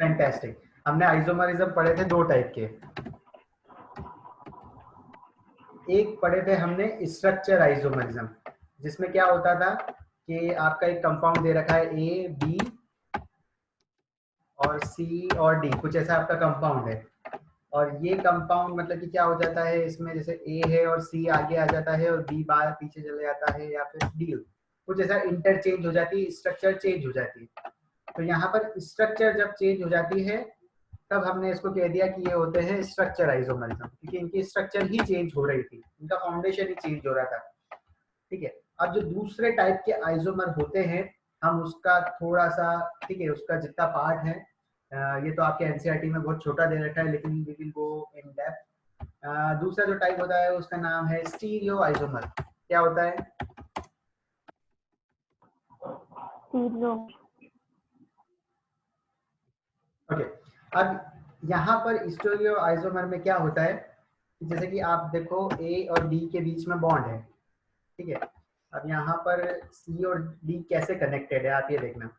Fantastic. हमने isomerism पढ़े थे दो टाइप के। एक पढ़े थे हमने स्ट्रक्चर आइसोमरिज्म, जिसमें क्या होता था कि आपका एक कंपाउंड दे रखा है ए बी और सी और डी, कुछ ऐसा आपका कंपाउंड है, और ये कंपाउंड मतलब कि क्या हो जाता है इसमें, जैसे ए है और सी आगे आ जाता है और बी बाहर पीछे चले जाता है, या फिर डी कुछ ऐसा इंटरचेंज हो जाती है, स्ट्रक्चर चेंज हो जाती है। तो यहाँ पर स्ट्रक्चर जब चेंज हो जाती है तब हमने इसको कह दिया कि ये होते हैं स्ट्रक्चर आइसोमरिज्म, क्योंकि इनकी स्ट्रक्चर ही चेंज हो रही थी, इनका फाउंडेशन ही चेंज हो रहा था। ठीक है, अब जो दूसरे टाइप के आइसोमर होते हैं हम उसका थोड़ा सा, ठीक है, उसका जितना पार्ट है ये तो आपके एनसीईआरटी में बहुत छोटा दे रखा है, लेकिन we will go in depth. दूसरा जो टाइप होता है उसका नाम है स्टीरियो आइसोमर। क्या होता है? स्टीरियो। ओके, अब यहाँ पर स्टीरियो आइसोमर में क्या होता है, जैसे कि आप देखो ए और डी के बीच में बॉन्ड है, ठीक है, अब यहाँ पर सी और डी कैसे कनेक्टेड है आप ये देखना।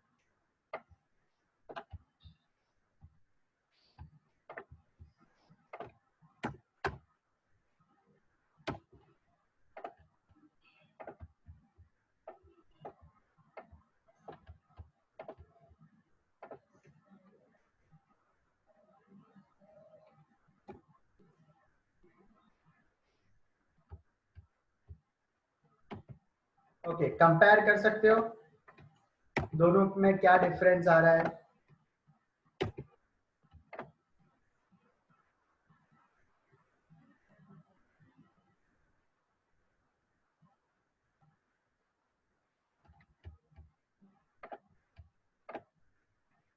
ओके, कंपेयर कर सकते हो दोनों में क्या डिफरेंस आ रहा है?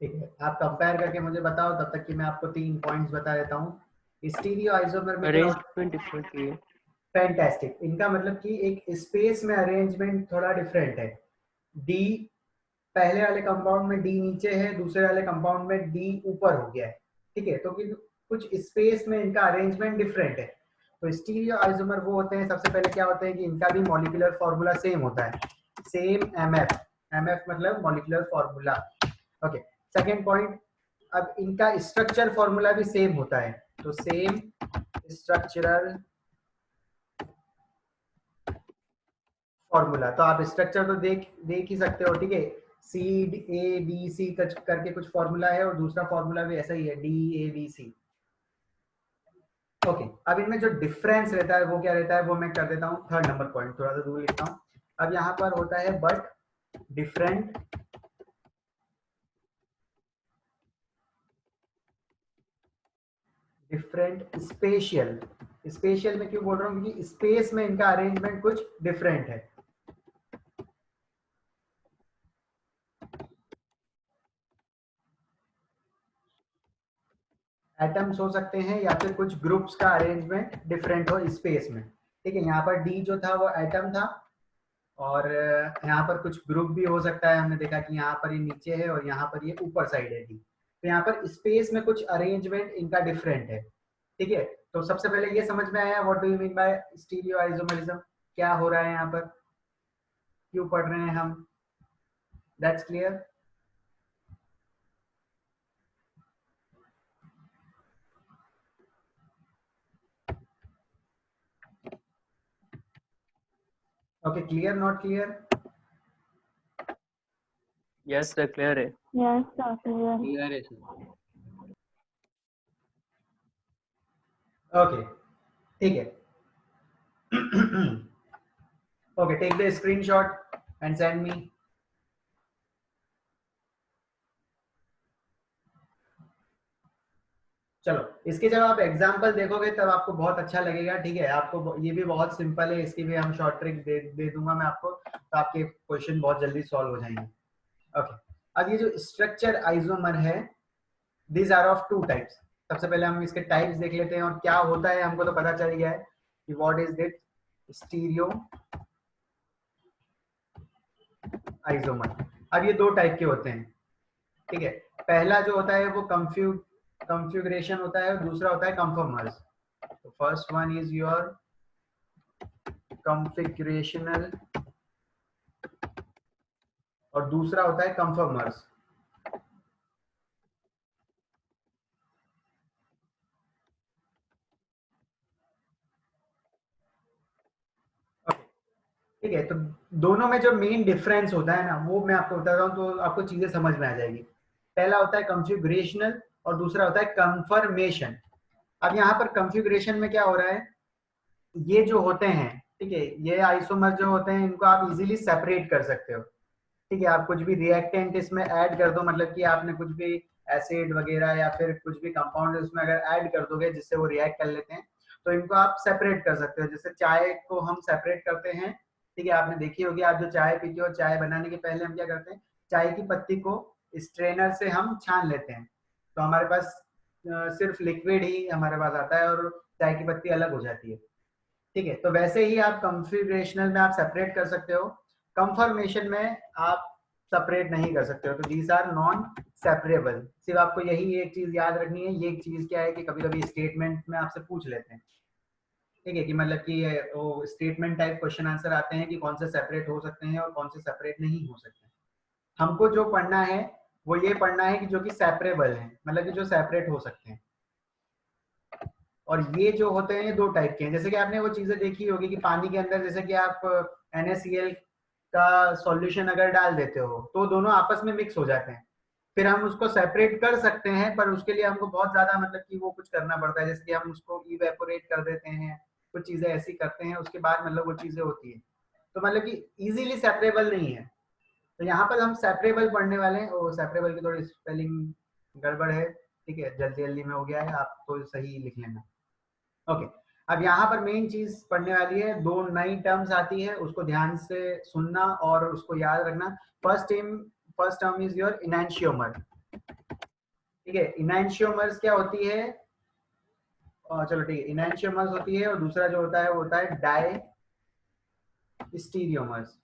ठीक है, आप कंपेयर करके मुझे बताओ, तब तक कि मैं आपको 3 पॉइंट्स बता देता हूँ। स्टीरियो आइसोमर में क्या होता अरेंजमेंट डिफरेंट है। फैंटास्टिक, इनका मतलब कि एक स्पेस में अरेंजमेंट थोड़ा डिफरेंट है। डी पहले वाले कंपाउंड में डी नीचे है, दूसरे वाले कंपाउंड में डी ऊपर हो गया है, ठीक है, तो कि कुछ स्पेस में इनका अरेंजमेंट डिफरेंट है। तो स्टीरियो आइसोमर वो होते हैं, सबसे पहले क्या होता है कि इनका भी मॉलिक्यूलर फॉर्मूला सेम होता है, सेम एमएफ, एमएफ मतलब molecular formula. Okay, second point, अब इनका स्ट्रक्चर फॉर्मूला भी सेम होता है, तो सेम स्ट्रक्चरल फॉर्मूला। तो आप स्ट्रक्चर तो देख ही सकते हो, ठीक है, सी ए बी सी करके कुछ फॉर्मूला है, और दूसरा फॉर्मूला भी ऐसा ही है, D A B C. Okay, अब इनमें जो डिफरेंस रहता है वो क्या रहता है, वो मैं कर देता हूँ थर्ड नंबर पॉइंट, थोड़ा सा दूर लिखता हूँ। अब यहाँ पर होता है but different different spatial. Spatial में क्यों बोल रहा हूँ, क्योंकि स्पेस में इनका अरेंजमेंट कुछ डिफरेंट है। एटम्स हो सकते हैं या फिर कुछ ग्रुप्स का अरेंजमेंट डिफरेंट हो स्पेस में, ठीक है, यहाँ पर डी जो था वो एटम था, और यहाँ पर कुछ ग्रुप भी हो सकता है, हमने देखा कि यहाँ पर ये नीचे है और यहाँ पर ये ऊपर साइड है डी, तो यहाँ पर स्पेस में कुछ अरेंजमेंट इनका डिफरेंट है, ठीक है। तो सबसे पहले ये समझ में आया what do you mean by stereo isomerism, क्या हो रहा है यहाँ पर, क्यों पढ़ रहे हैं हम, that's clear. Okay, clear not clear? Yes sir, clear है। Yes sir, clear. क्लियर है सर। ओके, ठीक है। Okay, take the screenshot and send me. चलो, इसके जब आप एग्जाम्पल देखोगे तब आपको बहुत अच्छा लगेगा, ठीक है, आपको ये भी बहुत सिंपल है, इसकी भी हम शॉर्ट ट्रिक दे दूंगा मैं आपको, तो आपके क्वेश्चन बहुत जल्दी सॉल्व हो जाएंगे। ओके, अब ये जो स्ट्रक्चर आइसोमर है, these are of two types. सबसे पहले हम इसके टाइप्स देख लेते हैं, और क्या होता है हमको तो पता चल गया है कि what is that stereo isomer. अब ये दो टाइप के होते हैं, ठीक है, पहला जो होता है वो कॉन्फ़िगरेशन होता है, और दूसरा होता है कंफर्मर्स। तो first one is your configurational, और दूसरा होता है कंफर्मर्स। ठीक है, तो दोनों में जो मेन डिफरेंस होता है ना वो मैं आपको बताता हूँ तो आपको चीजें समझ में आ जाएगी। पहला होता है कॉन्फ़िगरेशनल और दूसरा होता है कंफर्मेशन। अब यहाँ पर कॉन्फ़िगरेशन में क्या हो रहा है, ये जो होते हैं, ठीक है, ये आइसोमर जो होते हैं इनको आप इजीली सेपरेट कर सकते हो। ठीक है, आप कुछ भी रिएक्टेंट इसमें ऐड कर दो, मतलब कि आपने कुछ भी एसिड वगैरह या फिर कुछ भी कंपाउंड उसमें अगर ऐड कर दोगे जिससे वो रिएक्ट कर लेते हैं तो इनको आप सेपरेट कर सकते हो। जैसे चाय को हम सेपरेट करते हैं, ठीक है, आपने देखी होगी, आप जो चाय पीते हो चाय बनाने के पहले हम क्या करते हैं, चाय की पत्ती को स्ट्रेनर से हम छान लेते हैं, तो हमारे पास सिर्फ लिक्विड ही हमारे पास आता है और चाय की पत्ती अलग हो जाती है। ठीक है, तो वैसे ही आप कॉन्फ़िगरेशनल में आप सेपरेट कर सकते हो, कंफर्मेशन में आप सेपरेट नहीं कर सकते हो। तो दीज आर नॉन सेपरेबल। सिर्फ आपको यही एक चीज याद रखनी है। ये एक चीज क्या है कि कभी कभी स्टेटमेंट में आपसे पूछ लेते हैं, ठीक है, कि मतलब कि वो स्टेटमेंट टाइप क्वेश्चन आंसर आते हैं कि कौन से सेपरेट हो सकते हैं और कौन से सेपरेट नहीं हो सकते। हमको जो पढ़ना है वो ये पढ़ना है कि जो कि सेपरेबल है, मतलब कि जो सेपरेट हो सकते हैं। और ये जो होते हैं ये दो टाइप के हैं। जैसे कि आपने वो चीजें देखी होगी कि पानी के अंदर जैसे कि आप NaCl का सॉल्यूशन अगर डाल देते हो तो दोनों आपस में मिक्स हो जाते हैं, फिर हम उसको सेपरेट कर सकते हैं पर उसके लिए हमको बहुत ज्यादा मतलब कि वो कुछ करना पड़ता है, जैसे कि हम उसको इवेपोरेट कर देते हैं, कुछ चीजें ऐसी करते हैं, उसके बाद मतलब वो चीजें होती है, तो मतलब कि इजीली सेपरेबल नहीं है। तो यहाँ पर हम सेपरेबल पढ़ने वाले हैं। और सेपरेबल की थोड़ी स्पेलिंग गड़बड़ है, ठीक है, जल्दी जल्दी में हो गया है, आप तो सही लिख लेना। ओके, अब यहाँ पर मेन चीज पढ़ने वाली है, दो नई टर्म्स आती है, उसको ध्यान से सुनना और उसको याद रखना। First term is your enantiomer. ठीक है, इनैंशियोमर्स क्या होती है, चलो ठीक है, इनैंशियोमर्स होती है और दूसरा जो होता है वो होता है डायस्टीरियोमर्स।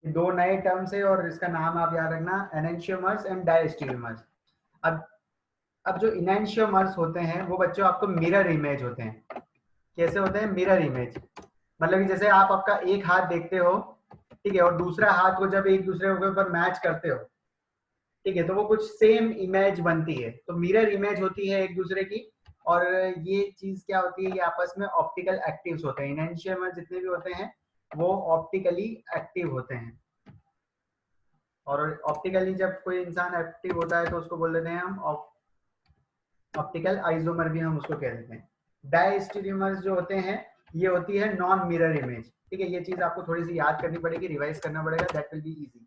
दो नए टर्म्स है और इसका नाम आप याद रखना, एनेंशियोमर्स एंड डायस्टीरियोमर्स। अब जो इनैंशियोमर्स होते हैं वो बच्चों आपको मिरर इमेज होते हैं। कैसे होते हैं मिरर इमेज, मतलब कि जैसे आप आपका एक हाथ देखते हो, ठीक है, और दूसरा हाथ को जब एक दूसरे के ऊपर मैच करते हो, ठीक है, तो वो कुछ सेम इमेज बनती है, तो मिरर इमेज होती है एक दूसरे की। और ये चीज क्या होती है, ये आपस में ऑप्टिकल एक्टिव्स होते हैं। इनैंशियोमर्स जितने भी होते हैं वो ऑप्टिकली एक्टिव होते हैं। और ऑप्टिकली जब कोई इंसान एक्टिव होता है तो उसको बोल देते हैं हम ऑप्टिकल आइसोमर भी हम उसको कह देते हैं। डायस्टीरियोमर्स जो होते हैं ये होती है नॉन मिरर इमेज। ठीक है, ये चीज आपको थोड़ी सी याद करनी पड़ेगी, रिवाइज करना पड़ेगा, दैट विल बी इजी।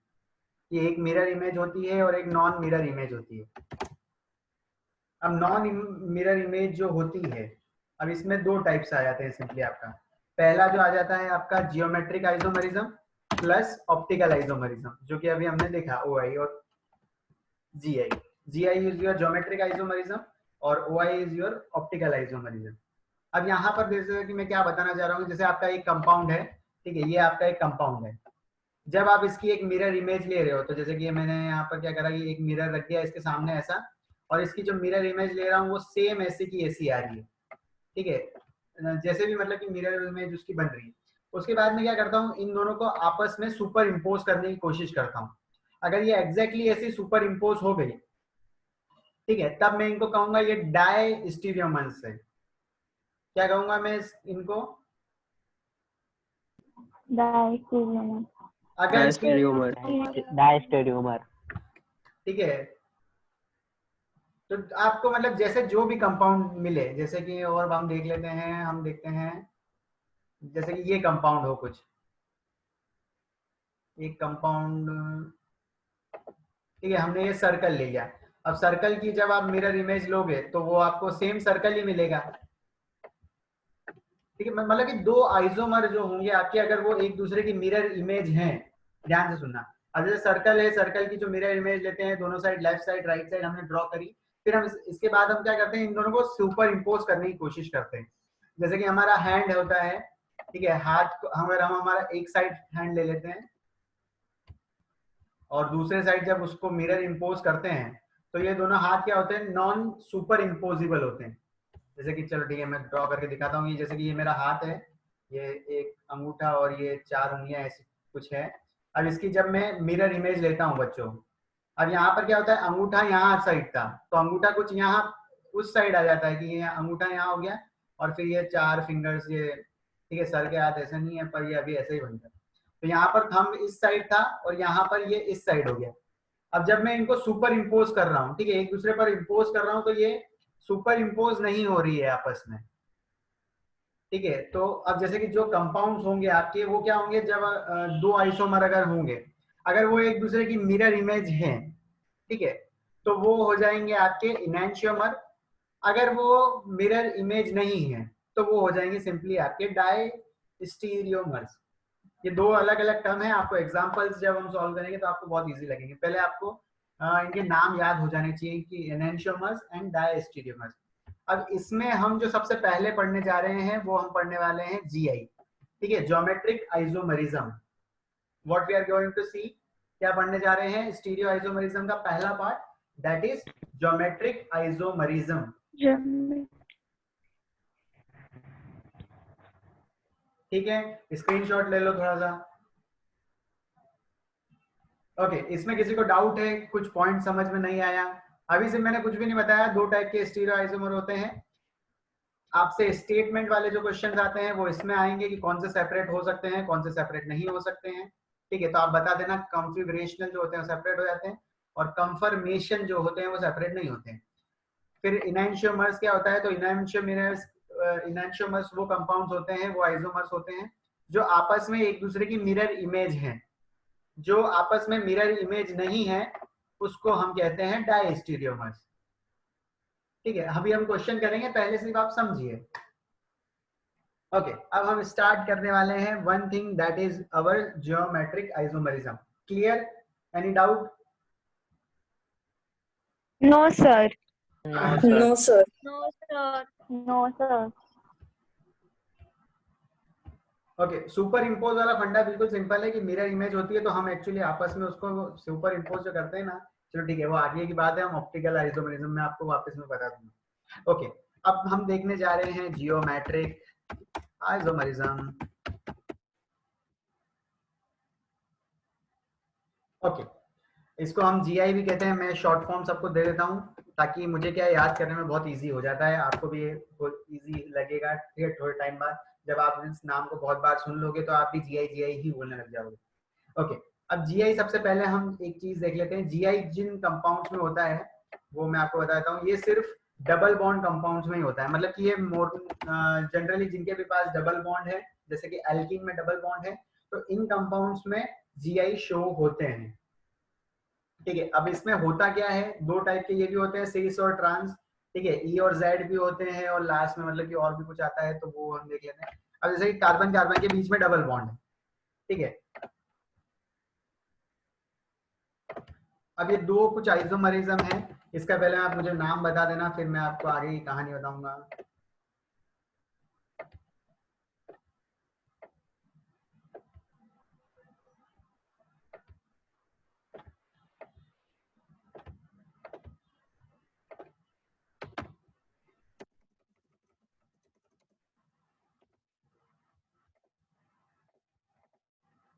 ये एक मिरर इमेज होती है और एक नॉन मिरर इमेज होती है। अब नॉन मिरर इमेज जो होती है, अब इसमें दो टाइप्स आ जाते हैं सिंपली आपका। पहला जो आ जाता है आपका geometric isomerism plus optical isomerism, जो कि अभी हमने देखा OI और GI। GI is your geometric isomerism और OI is your optical isomerism. अब यहाँ पर जैसे कि मैं क्या बताना चाह रहा हूँ, जैसे आपका एक कंपाउंड है, ठीक है, ये आपका एक कंपाउंड है, जब आप इसकी एक मिरर इमेज ले रहे हो, तो जैसे कि मैंने यहाँ पर क्या करा कि एक मिरर रख दिया इसके सामने ऐसा, और इसकी जो मिरर इमेज ले रहा हूँ वो सेम ऐसे की ऐसी आ रही है, ठीक है, जैसे भी मतलब कि मिरर इमेज उसकी बन रही है। उसके बाद में क्या करता हूँ, इन दोनों को आपस में सुपर इम्पोज करने की कोशिश करता हूँ। अगर ये एग्जैक्टली ऐसी सुपर इम्पोज हो गई, ठीक है, तब मैं इनको कहूंगा ये डायस्टीरियोमर्स है। क्या कहूंगा मैं इनको, डायस्टीरियोमर। अगर डायस्टीरियोमर। डायस्टेरियोमर। ठीक है, तो आपको मतलब जैसे जो भी कंपाउंड मिले, जैसे कि और हम देख लेते हैं, हम देखते हैं जैसे कि ये कंपाउंड हो कुछ, एक कंपाउंड, ठीक है, हमने ये सर्कल ले लिया। अब सर्कल की जब आप मिरर इमेज लोगे तो वो आपको सेम सर्कल ही मिलेगा, ठीक है, मतलब कि दो आइसोमर जो होंगे आपके, अगर वो एक दूसरे की मिरर इमेज हैं, ध्यान से सुनना। अब जैसे सर्कल है, सर्कल की जो मिरर इमेज लेते हैं, दोनों side left side right side हमने ड्रॉ करी, फिर हम इसके बाद हम क्या करते हैं, इन दोनों को सुपर इम्पोज करने की कोशिश करते हैं। जैसे कि हमारा हैंड होता है, ठीक है, हाथ को हम हमारा एक साइड हैंड ले लेते हैं और दूसरे साइड जब उसको मिरर इम्पोज करते हैं तो ये दोनों हाथ क्या होते हैं, नॉन सुपर इम्पोजिबल होते हैं। जैसे कि चलो ठीक है, मैं ड्रॉ करके दिखाता हूँ। ये जैसे कि ये मेरा हाथ है, ये एक अंगूठा और ये 4 उंगलियां ऐसी कुछ है। अब इसकी जब मैं मिरर इमेज लेता हूँ बच्चों, अब यहाँ पर क्या होता है, अंगूठा यहाँ साइड था तो अंगूठा कुछ यहाँ उस साइड आ जाता है कि ये अंगूठा यहाँ हो गया, और फिर ये 4 फिंगर्स, ये ठीक है, सर के हाथ ऐसा नहीं है पर ये अभी ऐसे ही बनता है। तो यहाँ पर थंब इस साइड था और यहाँ पर ये इस साइड हो गया। अब जब मैं इनको सुपर इम्पोज कर रहा हूँ, ठीक है, एक दूसरे पर इम्पोज कर रहा हूँ, तो ये सुपर इम्पोज नहीं हो रही है आपस में, ठीक है। तो अब जैसे कि जो कंपाउंड्स होंगे आपके वो क्या होंगे, जब दो आइसोमर अगर होंगे, अगर वो एक दूसरे की मिरर इमेज है, ठीक है, तो वो हो जाएंगे आपके इनैंशियोमर। अगर वो मिरर इमेज नहीं है तो वो हो जाएंगे सिंपली आपके डायस्टीरियोमर्स। ये दो अलग अलग टर्म है, आपको एग्जांपल्स जब हम सॉल्व करेंगे तो आपको बहुत इजी लगेंगे। पहले आपको इनके नाम याद हो जाने चाहिए कि एनेंशियोमर्स एंड डायस्टीरियोमर्स। अब इसमें हम जो सबसे पहले पढ़ने जा रहे हैं वो हम पढ़ने वाले हैं जीआई, ठीक है, geometric isomerism. What we are going to see, क्या पढ़ने जा रहे हैं, स्टीरियो आइसोमरिज्म का पहला part, that is geometric isomerism. ठीक है, स्क्रीनशॉट ले लो थोड़ा सा। ओके, इसमें किसी को डाउट है, कुछ पॉइंट समझ में नहीं आया? अभी से मैंने कुछ भी नहीं बताया। दो टाइप के स्टीरियो आइसोमर होते हैं। आपसे स्टेटमेंट वाले जो क्वेश्चन आते हैं वो इसमें आएंगे कि कौन से सेपरेट हो सकते हैं, कौन से सेपरेट नहीं हो सकते हैं, ठीक है। तो आप बता देना, कॉन्फ़िगरेशनल जो होते हैं सेपरेट हो जाते हैं और कंफर्मेशन जो होते हैं वो सेपरेट नहीं होते हैं। फिर इनैंशियोमर्स क्या होता है, तो इनैंशियोमर्स वो कंपाउंड्स होते हैं, वो आइसोमर्स होते हैं जो आपस में एक दूसरे की मिरर इमेज हैं। जो आपस में मिरर इमेज नहीं है उसको हम कहते हैं डायस्टीरियोमर्स, ठीक है। अभी हम क्वेश्चन करेंगे, पहले सिर्फ आप समझिए। ओके, अब हम स्टार्ट करने वाले हैं one thing that is our geometric isomerism. Clear? Any doubt? No, sir. No, sir. No, sir. No, sir. Okay, super impose वाला फंडा बिल्कुल सिंपल है कि मिरर इमेज होती है तो हम एक्चुअली आपस में उसको सुपर इम्पोज जो करते हैं ना, चलो ठीक है, वो आगे की बात है, हम ऑप्टिकल आइसोमरिज्म में आपको वापस में बता दूंगा। ओके, अब हम देखने जा रहे हैं जियोमेट्रिक आइसोमरिज्म। ओके, इसको हम जीआई भी कहते हैं। मैं शॉर्ट फॉर्म सबको दे देता हूँ ताकि मुझे क्या याद करने में बहुत इजी हो जाता है, आपको भी इजी लगेगा, ठीक है। थोड़े टाइम बाद जब आप इस नाम को बहुत बार सुन लोगे तो आप भी जीआई ही बोलने लग जाओगे। ओके, अब जीआई सबसे पहले हम एक चीज देख लेते हैं। जीआई जिन कंपाउंड्स में होता है वो मैं आपको बताता हूँ। ये सिर्फ डबल बॉन्ड कंपाउंड्स में ही होता है, मतलब कि ये जनरली जिनके भी पास डबल बॉन्ड है, जैसे कि एल्कीन में डबल बॉन्ड है, तो इन कंपाउंड्स में जीआई शो होते हैं, ठीक है। अब इसमें होता क्या है, दो टाइप के ये भी होते हैं, सिस और ट्रांस, ठीक है। ई और जेड भी होते हैं और लास्ट में मतलब कि और भी कुछ आता है तो वो हम देख लेते हैं। अब जैसे कि कार्बन कार्बन के बीच में डबल बॉन्ड है, ठीक है। अब ये दो कुछ आइसोमरिज्म है, इसका पहले आप मुझे नाम बता देना, फिर मैं आपको आगे की कहानी बताऊंगा।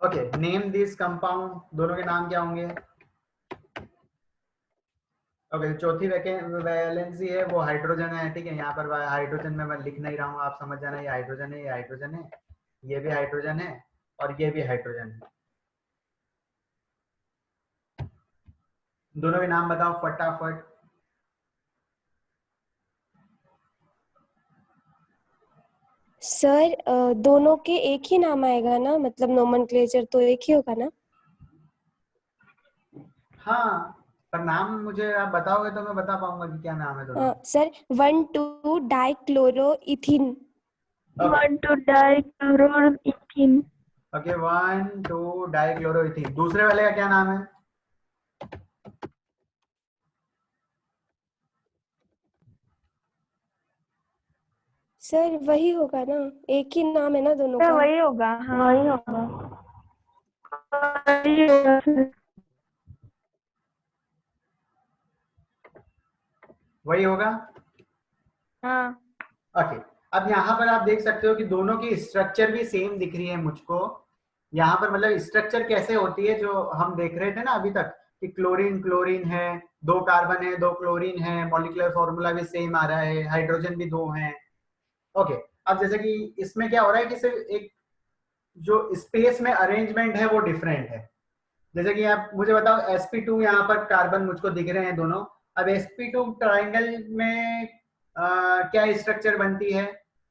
ओके, नेम दिस कंपाउंड, दोनों के नाम क्या होंगे? ओके, चौथी वैलेंसी है वो हाइड्रोजन है, ठीक है। यहाँ पर हाइड्रोजन में मैं लिख नहीं रहा हूँ, आप समझ जाना, ये हाइड्रोजन है, ये हाइड्रोजन है, ये भी हाइड्रोजन है और ये भी हाइड्रोजन है। दोनों के नाम बताओ फटाफट। सर दोनों के एक ही नाम आएगा ना, मतलब नोमेनक्लेचर तो एक ही होगा ना? हाँ, पर नाम मुझे आप बताओगे तो मैं बता पाऊंगा कि क्या नाम है दोनों। सर 1,2 डाइक्लोरोइथिन। 1,2 डाइक्लोरोइथिन। ओके, 1,2 डाइक्लोरोइथिन। दूसरे वाले का क्या नाम है? सर वही होगा ना, एक ही नाम है ना दोनों का? वही होगा, हाँ वही होगा, वही होगा सर। वही होगा, हाँ। ओके। अब यहाँ पर आप देख सकते हो कि दोनों की स्ट्रक्चर भी सेम दिख रही है मुझको। यहाँ पर मतलब स्ट्रक्चर कैसे होती है जो हम देख रहे थे ना अभी तक कि क्लोरीन क्लोरीन है, दो कार्बन है, दो क्लोरीन है, मॉलिक्यूलर फॉर्मूला भी सेम आ रहा है, हाइड्रोजन भी दो हैं, ओके, अब जैसे कि इसमें क्या हो रहा है कि सिर्फ एक जो स्पेस में अरेंजमेंट है वो डिफरेंट है। जैसे कि आप मुझे बताओ sp2 यहाँ पर कार्बन मुझको दिख रहे हैं दोनों। अब sp2 ट्राइंगल में क्या स्ट्रक्चर बनती है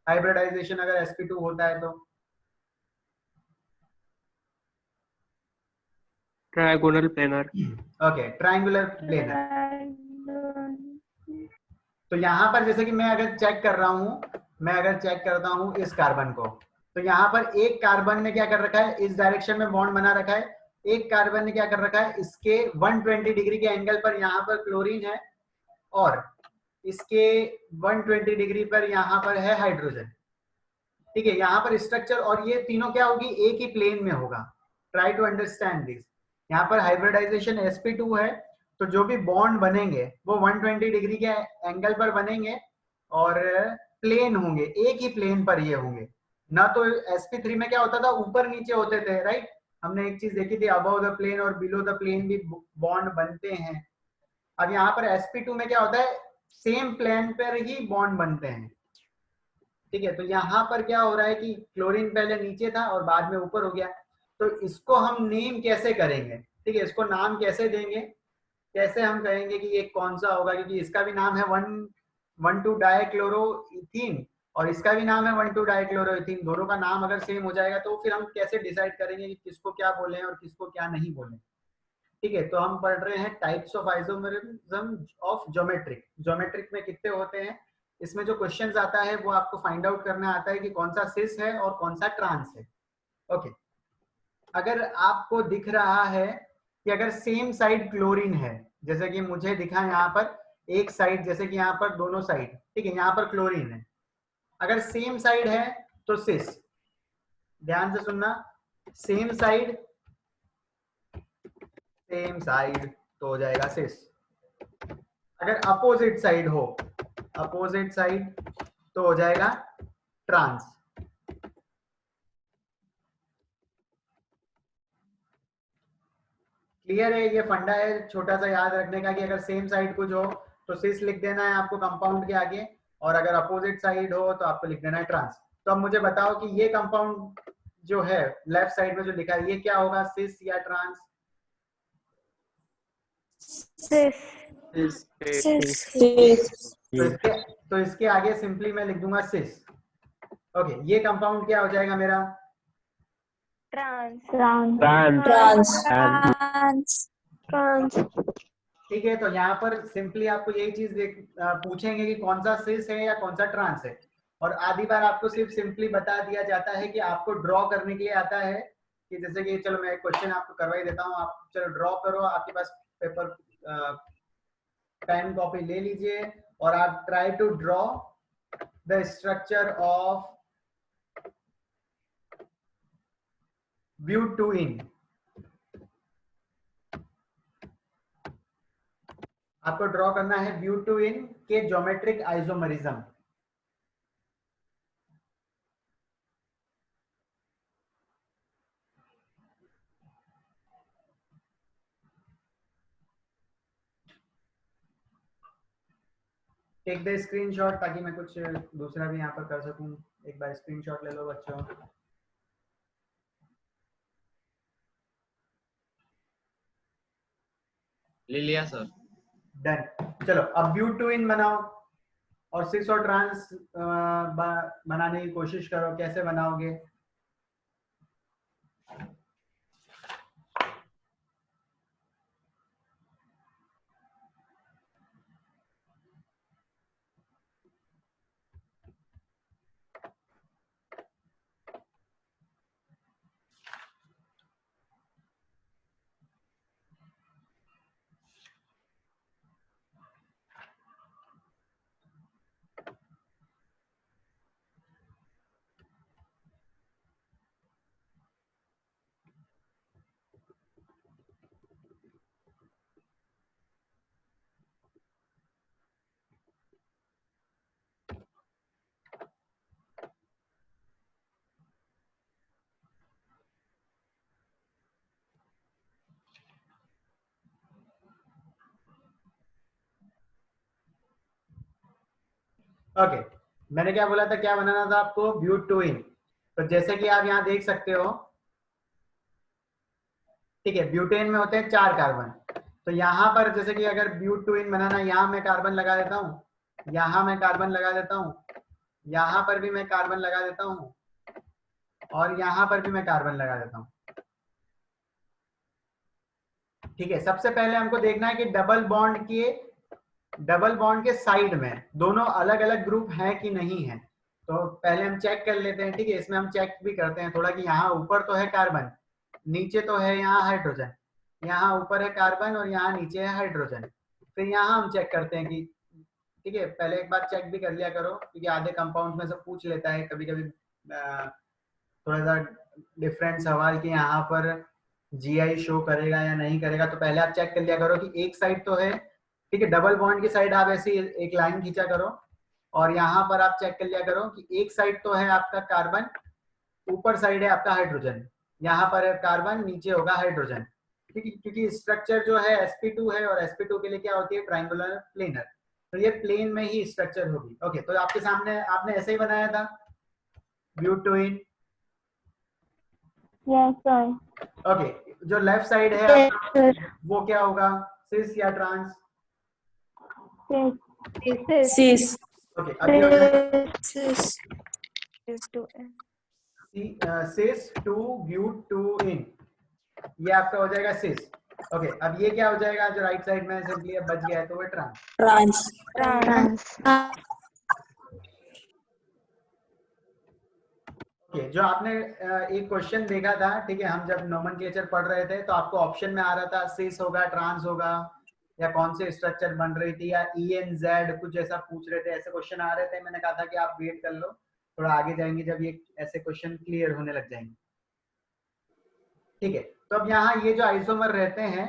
हाइब्रिडाइजेशन अगर sp2 होता है तो? Trigonal planar. Okay, triangular planar. तो यहाँ पर जैसे कि मैं अगर चेक कर रहा हूँ, मैं अगर चेक करता हूँ इस कार्बन को, तो यहाँ पर एक कार्बन ने क्या कर रखा है, इस डायरेक्शन में बॉन्ड बना रखा है। एक कार्बन ने क्या कर रखा है, इसके 120 डिग्री के एंगल पर यहाँ पर क्लोरीन है और इसके 120 डिग्री पर यहाँ पर है हाइड्रोजन। ठीक है, यहाँ पर स्ट्रक्चर और ये तीनों क्या होगी, एक ही प्लेन में होगा। Try to understand this. यहाँ पर हाइब्रिडाइजेशन sp2 है, तो जो भी बॉन्ड बनेंगे वो 120 डिग्री के एंगल पर बनेंगे और प्लेन होंगे, एक ही प्लेन पर ये होंगे ना। तो sp3 में क्या होता था, ऊपर नीचे होते थे, राइट। हमने एक चीज देखी थी, अबव द प्लेन और बिलो द प्लेन भी बॉन्ड बनते हैं। अब यहाँ पर sp2 में क्या होता है, सेम प्लेन पर ही बॉन्ड बनते हैं। ठीक है, तो यहाँ पर क्या हो रहा है कि क्लोरीन पहले नीचे था और बाद में ऊपर हो गया। तो इसको हम नेम कैसे करेंगे? ठीक है, इसको नाम कैसे देंगे, कैसे हम कहेंगे कि ये कौन सा होगा, क्योंकि इसका भी नाम है 1,2 डाइक्लोरोइथीन और इसका भी नाम है 1,2 डाइक्लोरोइथीन। दोनों का नाम अगर सेम हो जाएगा तो फिर हम कैसे डिसाइड करेंगे कि किसको क्या बोले और किसको क्या नहीं बोले? ठीक है, तो हम पढ़ रहे हैं types of isomerism of geometric. Geometric में कितने होते हैं, इसमें जो क्वेश्चंस आता है वो आपको फाइंड आउट करना आता है कि कौन सा सिस है और कौन सा ट्रांस है। ओके, अगर आपको दिख रहा है कि अगर सेम साइड क्लोरीन है, जैसे कि मुझे दिखा यहाँ पर एक साइड, जैसे कि यहाँ पर दोनों साइड, ठीक है, यहाँ पर क्लोरीन है, अगर सेम साइड है तो सिस। ध्यान से सुनना, सेम साइड, सेम साइड तो हो जाएगा सिस। अगर अपोजिट साइड हो, अपोजिट साइड तो हो जाएगा ट्रांस। क्लियर है? ये फंडा है छोटा सा याद रखने का कि अगर सेम साइड कुछ हो तो सिस लिख देना है आपको कंपाउंड के आगे, और अगर अपोजिट साइड हो तो आपको लिख देना है ट्रांस। तो अब मुझे बताओ कि ये कंपाउंड जो है लेफ्ट साइड में जो लिखा है ये क्या होगा, सिस या ट्रांस? Is तो इसके आगे सिंपली मैं लिख दूंगा सिस। ओके, ये कंपाउंड क्या हो जाएगा मेरा? ट्रांस। ट्रांस। ठीक है, तो यहाँ पर सिंपली आपको यही चीज पूछेंगे कि कौन सा सिस है या कौन सा ट्रांस है, और आधी बार आपको सिर्फ सिंपली बता दिया जाता है कि आपको ड्रॉ करने के लिए आता है कि जैसे कि चलो मैं एक क्वेश्चन आपको करवा ही देता हूँ, आप चलो ड्रॉ करो, आपके पास पेपर पेन कॉपी ले लीजिए और आप try to draw the structure of butane. आपको ड्रॉ करना है ब्यूटेन के geometric isomerism. Take the screenshot ताकि मैं कुछ दूसरा भी यहाँ पर कर सकूं। एक बार स्क्रीनशॉट ले लो बच्चों। ले लिया सर। डन। चलो अब ब्यूटेन बनाओ और सिस और ट्रांस बनाने की कोशिश करो। कैसे बनाओगे? ओके, मैंने क्या बोला था, क्या बनाना था आपको, ब्यूटोइन। तो जैसे कि आप यहाँ देख सकते हो, ठीक है, ब्यूटेन में होते हैं 4 कार्बन। तो यहाँ पर जैसे कि अगर ब्यूटोइन बनाना, यहाँ मैं कार्बन लगा देता हूँ, यहाँ मैं कार्बन लगा देता हूँ, यहाँ पर भी मैं कार्बन लगा देता हूँ, और यहाँ पर भी मैं कार्बन लगा देता हूँ। ठीक है, सबसे पहले हमको देखना है कि डबल बॉन्ड के साइड में दोनों अलग अलग ग्रुप हैं कि नहीं है। तो पहले हम चेक कर लेते हैं। ठीक है, इसमें हम चेक भी करते हैं थोड़ा कि यहाँ ऊपर तो है कार्बन, नीचे तो है यहाँ हाइड्रोजन, यहाँ ऊपर है कार्बन और यहाँ नीचे है हाइड्रोजन। फिर यहाँ हम चेक करते हैं कि, ठीक है, पहले एक बार चेक भी कर लिया करो, क्योंकि आधे कंपाउंड में से पूछ लेता है कभी कभी थोड़ा सा डिफरेंट सवाल कि यहाँ पर जीआई शो करेगा या नहीं करेगा। तो पहले आप चेक कर लिया करो कि एक साइड तो है, ठीक है, डबल बॉन्ड की साइड आप ऐसी एक लाइन खींचा करो, और यहाँ पर आप चेक कर लिया करो कि एक साइड तो है आपका कार्बन, ऊपर साइड है आपका हाइड्रोजन, यहाँ पर है कार्बन, नीचे होगा हाइड्रोजन। ठीक है, क्योंकि स्ट्रक्चर जो है sp2 है, और sp2 के लिए क्या होती है, ट्रायंगुलर प्लेनर। तो ये प्लेन में ही स्ट्रक्चर होगी। ओके, तो आपके सामने आपने ऐसे ही बनाया था ब्यूटोइन। Yes, sir. ओके, जो लेफ्ट साइड है Yes, आपका, sir. वो क्या होगा, सिस या ट्रांस? Cis. Cis. ओके, अब ये हो जाएगा Cis. सिस टू ब्यूटोइन, ये आपका हो जाएगा सिस। ओके, अब ये क्या हो जाएगा, जो राइट साइड में सिंपली अब बच गया है, तो वो ट्रांस। Trans. Trans. ओके, जो आपने एक क्वेश्चन देखा था, ठीक है, हम जब नोमेनक्लेचर पढ़ रहे थे तो आपको ऑप्शन में आ रहा था सिस होगा, ट्रांस होगा, या कौन से स्ट्रक्चर बन रही थी, या ENZ कुछ ऐसा पूछ रहे थे, ऐसे क्वेश्चन आ रहे थे। मैंने कहा था कि आप वेट कर लो, थोड़ा आगे जाएंगे जब ये ऐसे क्वेश्चन क्लियर होने लग जाएंगे। ठीक है, तो अब यहाँ ये जो आइसोमर रहते हैं,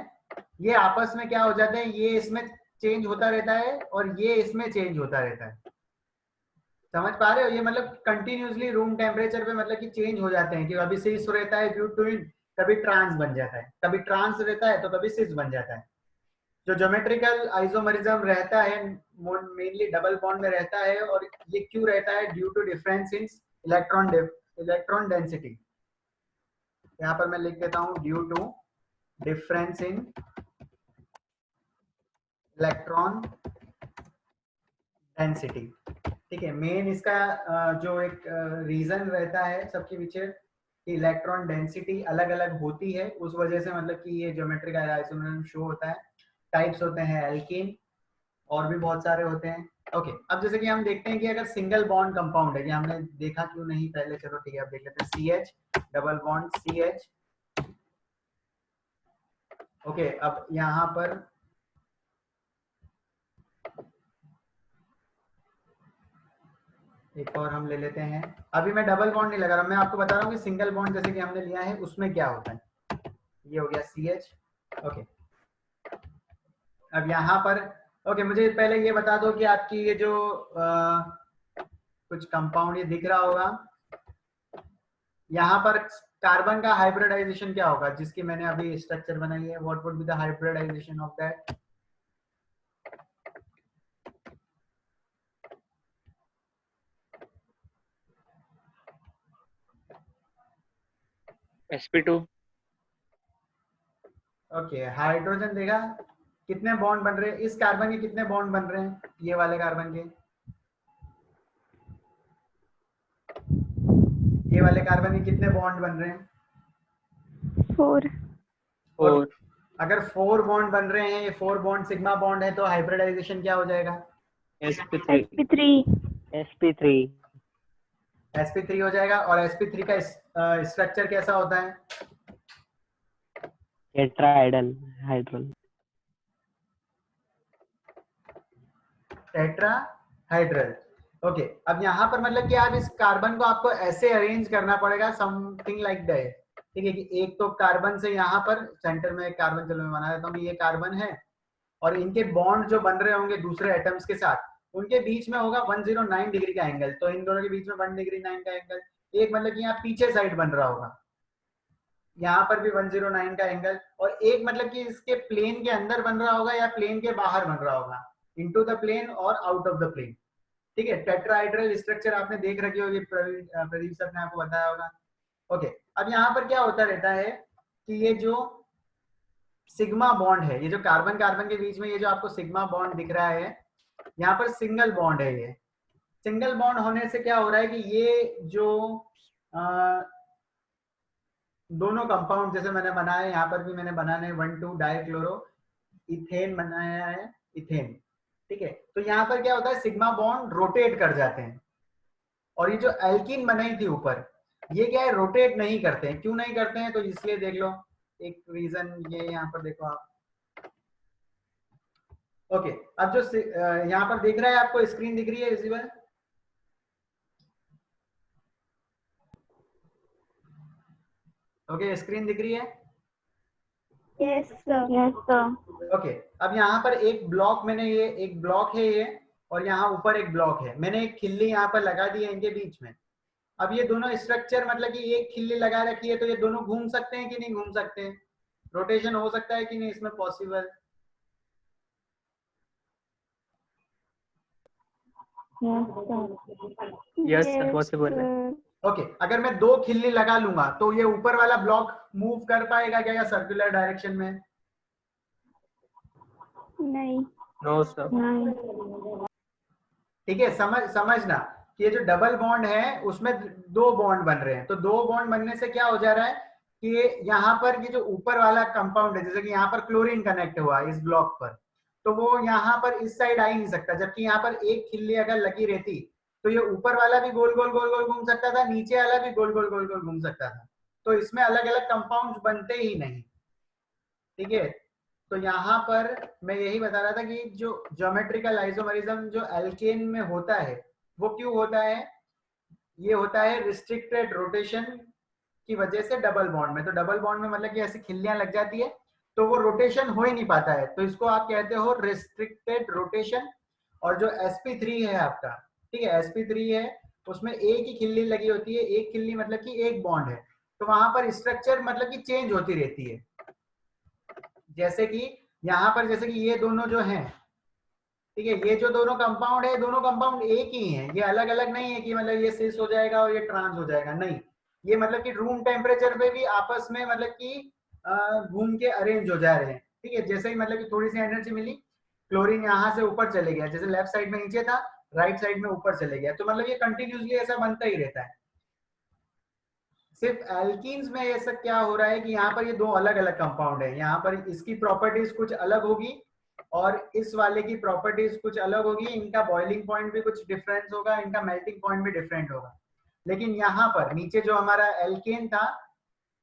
ये आपस में क्या हो जाते हैं, ये इसमें चेंज होता रहता है और ये इसमें चेंज होता रहता है। समझ पा रहे हो, ये मतलब कंटिन्यूसली रूम टेम्परेचर पे मतलब कि चेंज हो जाते हैं, कि अभी सिस रहता है ब्यूटोइन, कभी ट्रांस बन जाता है, कभी ट्रांस रहता है तो कभी सिस बन जाता है। जो ज्योमेट्रिकल आइसोमरिज्म रहता है मेनली डबल बॉन्ड में रहता है, और ये क्यों रहता है, due to difference in electron density. यहाँ पर मैं लिख देता हूँ due to difference in electron density. ठीक है, मेन इसका जो एक रीजन रहता है सबके पीछे, कि इलेक्ट्रॉन डेंसिटी अलग अलग होती है, उस वजह से मतलब कि ये ज्योमेट्रिकल आइसोमरिज्म शो होता है। टाइप्स होते हैं एल्कीन, और भी बहुत सारे होते हैं। ओके, अब जैसे कि हम देखते हैं कि अगर सिंगल बॉन्ड कंपाउंड है, कि हमने देखा क्यों नहीं पहले, चलो ठीक है, अब देख लेते हैं CH double bond CH। Okay, अब यहाँ पर एक और हम ले लेते हैं। अभी मैं डबल बॉन्ड नहीं लगा रहा, मैं आपको बता रहा हूँ कि सिंगल बॉन्ड जैसे कि हमने लिया है उसमें क्या होता है। ये हो गया CH। ओके, अब यहाँ पर ओके, मुझे पहले ये बता दो कि आपकी ये जो कुछ कंपाउंड ये दिख रहा होगा, यहाँ पर कार्बन का हाइब्रिडाइजेशन क्या होगा, जिसकी मैंने अभी स्ट्रक्चर बनाई है, what would be the hybridisation of that? sp2। Okay, hydrogen देखा कितने बॉन्ड बन रहे हैं, इस कार्बन के कितने बॉन्ड बन रहे हैं, ये वाले कार्बन के, ये वाले कार्बन के कितने बॉन्ड बन रहे हैं? 4. और अगर 4 बॉन्ड बन रहे हैं, ये 4 बॉन्ड सिग्मा बॉन्ड है, तो हाइब्रिडाइजेशन क्या हो जाएगा? sp3। sp3. sp3 हो जाएगा। और sp3 का स्ट्रक्चर कैसा होता है? Tetrahedral hydel. टेट्राहाइड्रल। ओके, अब यहाँ पर मतलब कि आप इस कार्बन को आपको ऐसे अरेंज करना पड़ेगा, समथिंग लाइक दैट। ठीक है, कि एक तो कार्बन से यहाँ पर सेंटर में एक कार्बन, चलो मैं बना देता हूँ कि ये कार्बन है, और इनके बॉन्ड जो बन रहे होंगे दूसरे एटम्स के साथ, उनके बीच में होगा 109 डिग्री का एंगल। तो इन दोनों के बीच में 109 का एंगल, एक मतलब कि यहाँ पीछे साइड बन रहा होगा, यहाँ पर भी 109 का एंगल, और एक मतलब कि इसके प्लेन के अंदर बन रहा होगा या प्लेन के बाहर बन रहा होगा, इनटू द प्लेन और आउट ऑफ द प्लेन। ठीक है, टेट्राहाइड्रल स्ट्रक्चर आपने देख रखी होगी, प्रदीप सर ने आपको बताया होगा। ओके, अब यहाँ पर क्या होता रहता है कि ये जो सिग्मा बॉन्ड है, ये जो कार्बन कार्बन के बीच में ये जो आपको सिग्मा बॉन्ड दिख रहा है, यहाँ पर सिंगल बॉन्ड है। ये सिंगल बॉन्ड होने से क्या हो रहा है कि ये जो दोनों कंपाउंड जैसे मैंने बनाया, यहाँ पर भी मैंने बनाने 1,2 डाइक्लोरो इथेन बनाया है, इथेन। ठीक है, तो यहाँ पर क्या होता है, सिग्मा बॉन्ड रोटेट कर जाते हैं, और ये जो एल्कीन बनाई थी ऊपर, ये क्या है, रोटेट नहीं करते हैं। क्यों नहीं करते हैं, तो इसलिए देख लो, एक रीजन ये यहाँ पर देखो आप। ओके, अब जो यहाँ पर दिख रहा है आपको, स्क्रीन दिख रही है विजिबल? ओके, स्क्रीन दिख रही है? Yes, sir. Yes, sir. Okay, अब यहाँ पर एक ब्लॉक, मैंने ये एक ब्लॉक है ये, और यहाँ ऊपर एक ब्लॉक है, मैंने एक खिल्ली यहाँ पर लगा दी है इनके बीच में। अब ये दोनों स्ट्रक्चर मतलब कि एक खिल्ली लगा रखी है, तो ये दोनों घूम सकते हैं कि नहीं घूम सकते हैं? रोटेशन हो सकता है कि नहीं इसमें पॉसिबल? Yes, sir, possible है। ओके, अगर मैं 2 खिल्ली लगा लूंगा तो ये ऊपर वाला ब्लॉक मूव कर पाएगा क्या, या सर्कुलर डायरेक्शन में? नहीं। No, sir। नहीं। ठीक है, समझना कि ये जो डबल बॉन्ड है उसमें 2 बॉन्ड बन रहे हैं, तो 2 बॉन्ड बनने से क्या हो जा रहा है कि यहाँ पर ये जो ऊपर वाला कंपाउंड है, जैसे कि यहाँ पर क्लोरीन कनेक्ट हुआ इस ब्लॉक पर, तो वो यहाँ पर इस साइड आ ही नहीं सकता, जबकि यहाँ पर एक खिल्ली अगर लगी रहती तो ये ऊपर वाला भी गोल गोल गोल गोल घूम सकता था, नीचे वाला भी गोल गोल गोल गोल घूम सकता था, तो इसमें अलग अलग कंपाउंड्स बनते ही नहीं। ठीक है, तो यहाँ पर मैं यही बता रहा था कि जो ज्योमेट्रिकल आइसोमरिज्म जो एल्केन में होता है वो क्यों होता है, ये होता है रिस्ट्रिक्टेड रोटेशन की वजह से डबल बॉन्ड में। तो डबल बॉन्ड में मतलब कि ऐसी खिल्लियां लग जाती है तो वो रोटेशन हो ही नहीं पाता है, तो इसको आप कहते हो रिस्ट्रिक्टेड रोटेशन। और जो sp3 है आपका, ठीक है, sp3 है, उसमें एक ही खिल्ली लगी होती है, एक खिल्ली मतलब कि एक बॉन्ड है, तो वहां पर स्ट्रक्चर मतलब कि चेंज होती रहती है। जैसे कि यहाँ पर जैसे कि ये दोनों जो हैं, ठीक है, ये जो दोनों कंपाउंड है, दोनों कंपाउंड एक ही हैं, ये अलग अलग नहीं है कि मतलब ये सिस हो जाएगा और ये ट्रांस हो जाएगा, नहीं, ये मतलब कि रूम टेम्परेचर पे भी आपस में मतलब कि घूम के अरेंज हो जा रहे हैं। ठीक है, जैसे ही मतलब कि थोड़ी सी एनर्जी मिली, क्लोरीन यहाँ से ऊपर चले गया, जैसे लेफ्ट साइड में नीचे था, राइट साइड में ऊपर चले गया, तो मतलब ये कंटिन्यूसली ऐसा बनता ही रहता है। सिर्फ एल्कीन्स में ऐसा क्या हो रहा है कि यहाँ पर ये 2 अलग अलग कंपाउंड है, यहाँ पर इसकी प्रॉपर्टीज कुछ अलग होगी और इस वाले की प्रॉपर्टीज कुछ अलग होगी, इनका बॉइलिंग पॉइंट भी कुछ डिफरेंस होगा, इनका मेल्टिंग पॉइंट भी डिफरेंट होगा। लेकिन यहाँ पर नीचे जो हमारा एल्केन था,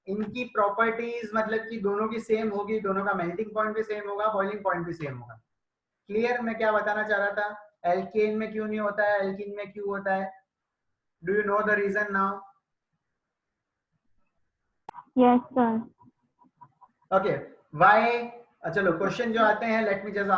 इनकी प्रॉपर्टीज मतलब कि दोनों की सेम होगी, दोनों का मेल्टिंग पॉइंट भी सेम होगा, बॉइलिंग पॉइंट भी सेम होगा। क्लियर मैं क्या बताना चाह रहा था, एल्केन में क्यों नहीं होता है, एल्कीन में क्यों होता है? Do you know the reason now? Yes, sir. Okay, why? चलो क्वेश्चन जो आते हैं, लेट मी जस्ट